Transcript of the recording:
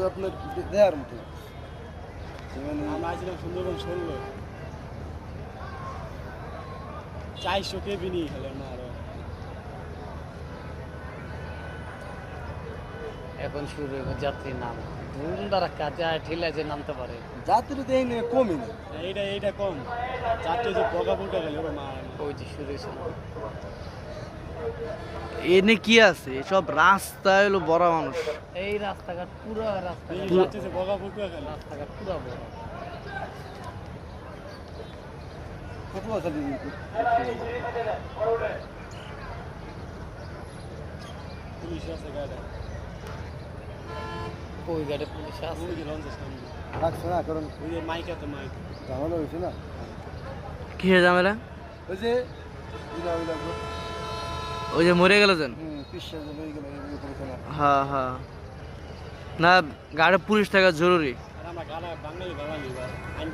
আপনার দেওয়ার মতো আমরা আসলাম সুন্দরবন 16 400 কেবি নিয়ে খেলেন না আরো এখন শুরু হবে যাত্রীর নাম ধুম দ্বারা কাজে ঠেলে যে নামতে পারে যাত্রী তো এই নিয়ে কমই না এইটা কম চারটে যে বগা ফুটা গেল ওরা মা ওই যে শুরু হয়েছে এনে কি আছে এসব রাস্তা হলো বড় মানুষ এই রাস্তাঘাট পুরো রাস্তাঘাট চারটে যে বগা ফুটা গেল রাস্তাঘাট পুরো বড় কত বছর পুলিশ আছে গাড়ি ওই গাড়ি পুলিশ আছে ওই যে লঞ্চের সামনে রাখছে না কারণ ওই যে মাইক আছে মাইক ঝামেলা হয়েছে না কি ঝামেলা ওই যে ইলা ইলা ওই যে মরে গেল যেন পিসা যে হয়ে গেল এই পড়ছে না হ্যাঁ হ্যাঁ না গাড়ি পুলিশ থাকা জরুরি আর আমরা গাড়া বাঙালি বাঙালি আইন